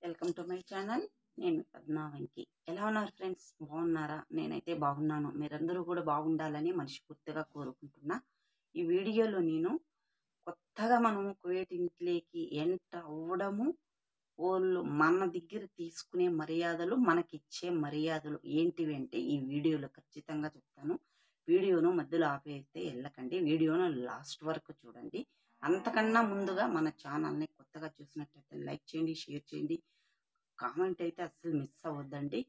Welcome to my channel. నేను పద్మావంకి. ఎలా ఉన్నారు ఫ్రెండ్స్? బాగున్నారా? నేనైతే బాగున్నాను. మీరందరూ కూడా బాగుండాలని మనస్ఫూర్తిగా కోరుకుంటున్నా. ఈ వీడియోలో నేను కొత్తగా మనము కువైట్ ఇంట్లోకి ఎంటర్ అవ్వడము, వాళ్ళు మన దగ్గర తీసుకునే మర్యాదలు, మనకిచ్చే మర్యాదలు ఏంటివి అంటే ఈ వీడియోలో ఖచ్చితంగా చెప్తాను. వీడియోను మధ్యలో ఆపేస్తే వెళ్ళకండి. వీడియోను లాస్ట్ వరకు చూడండి. అంతకన్నా ముందుగా మన ఛానల్ని కొత్తగా చూసినట్లయితే లైక్ చేయండి, షేర్ చేయండి, కామెంట్ అయితే అస్సలు మిస్ అవ్వద్దండి.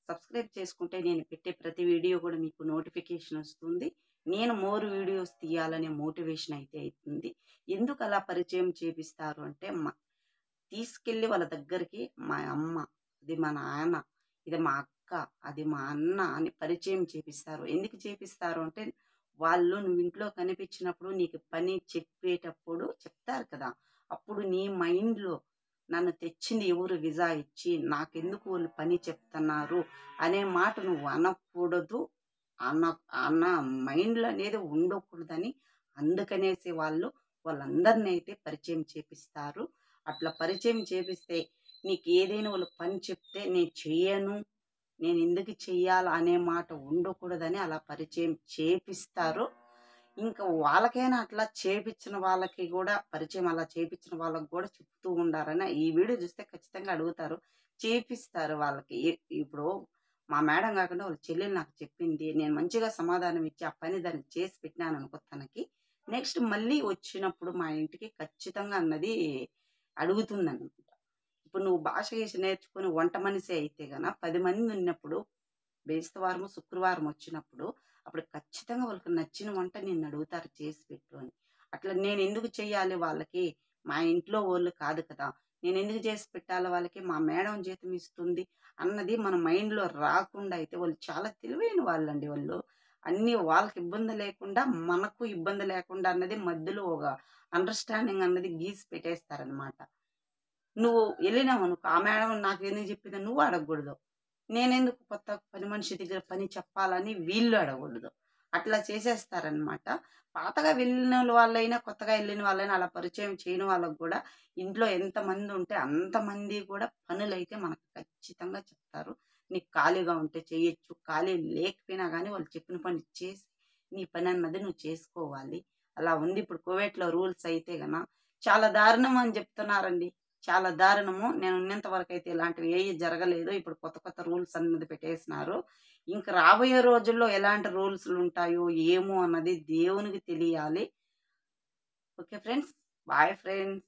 సబ్స్క్రైబ్ చేసుకుంటే నేను పెట్టే ప్రతి వీడియో కూడా మీకు నోటిఫికేషన్ వస్తుంది. నేను మోర్ వీడియోస్ తీయాలనే మోటివేషన్ అయితే అవుతుంది. ఎందుకు అలా పరిచయం చేపిస్తారు అంటే తీసుకెళ్ళి వాళ్ళ దగ్గరికి మా అమ్మ, అది మా నాన్న, ఇది మా అక్క, అది మా అన్న అని పరిచయం చేపిస్తారు. ఎందుకు చేపిస్తారు అంటే వాళ్ళు నువ్వు ఇంట్లో కనిపించినప్పుడు నీకు పని చెప్పేటప్పుడు చెప్తారు కదా, అప్పుడు నీ మైండ్లో నన్ను తెచ్చింది ఎవరు, విజా ఇచ్చి నాకెందుకు వాళ్ళు పని చెప్తున్నారు అనే మాట నువ్వు అనకూడదు. అన్న అన్న మైండ్లో అనేది ఉండకూడదని అందుకనేసి వాళ్ళందరినీ అయితే పరిచయం చేపిస్తారు. అట్లా పరిచయం చేపిస్తే నీకు ఏదైనా వాళ్ళు పని చెప్తే నేను చెయ్యను, నేను ఎందుకు చెయ్యాలి అనే మాట ఉండకూడదని అలా పరిచయం చేపిస్తారు. ఇంకా వాళ్ళకైనా అట్లా చేపించిన వాళ్ళకి కూడా పరిచయం అలా చేపించిన వాళ్ళకి కూడా చెప్తూ ఉండారని ఈ వీడియో చూస్తే ఖచ్చితంగా అడుగుతారు. చేపిస్తారు వాళ్ళకి. ఇప్పుడు మా మేడం కాకుండా వాళ్ళ చెల్లెలు నాకు చెప్పింది. నేను మంచిగా సమాధానం ఇచ్చి ఆ పని దానికి చేసి పెట్టినాను అనుకో తనకి, నెక్స్ట్ మళ్ళీ వచ్చినప్పుడు మా ఇంటికి ఖచ్చితంగా అన్నది అడుగుతుందన్నమాట. ఇప్పుడు నువ్వు భాష గీష నేర్చుకుని వంట మనిషి అయితే గన 10 మంది ఉన్నప్పుడు బేస్తవారము, శుక్రవారం వచ్చినప్పుడు అప్పుడు ఖచ్చితంగా వాళ్ళకి నచ్చిన వంట నిన్ను అడుగుతారు చేసి పెట్టు అని. అట్లా నేను ఎందుకు చెయ్యాలి వాళ్ళకి? మా ఇంట్లో వాళ్ళు కాదు కదా, నేను ఎందుకు చేసి పెట్టాలి వాళ్ళకి? మా మేడం జీతం ఇస్తుంది అన్నది మన మైండ్లో రాకుండా అయితే వాళ్ళు చాలా తెలివైన వాళ్ళండి. వాళ్ళు అన్నీ వాళ్ళకి ఇబ్బంది లేకుండా మనకు ఇబ్బంది లేకుండా అన్నది మధ్యలో ఒక అండర్స్టాండింగ్ అన్నది గీసి పెట్టేస్తారనమాట. నువ్వు వెళ్ళినావనుకో, ఆ మేడం నాకు ఎందుకు చెప్పిందో నువ్వు అడగకూడదు. నేనెందుకు కొత్త పని మనిషి దగ్గర పని చెప్పాలని వీళ్ళు అడగకూడదు. అట్లా చేసేస్తారనమాట. పాతగా వెళ్ళిన వాళ్ళైనా, కొత్తగా వెళ్ళిన వాళ్ళైనా అలా పరిచయం చేయని వాళ్ళకి కూడా ఇంట్లో ఎంతమంది ఉంటే అంతమంది కూడా పనులైతే మనకు ఖచ్చితంగా చెప్తారు. నీకు ఖాళీగా ఉంటే చేయొచ్చు, ఖాళీ లేకపోయినా కానీ వాళ్ళు చెప్పిన పని చేసి నీ పని అన్నది నువ్వు చేసుకోవాలి. అలా ఉంది ఇప్పుడు కువైట్‌లో రూల్స్ అయితే గన చాలా దారుణం అని చెప్తున్నారండి. చాలా దారుణము. నేను ఉన్నంత వరకైతే ఇలాంటివి ఏయి జరగలేదు. ఇప్పుడు కొత్త కొత్త రూల్స్ అన్నది పెట్టేసినారు. ఇంక రాబోయే రోజుల్లో ఎలాంటి రూల్స్‌లుంటాయో ఏమో అన్నది దేవునికి తెలియాలి. Okay friends. Bye friends.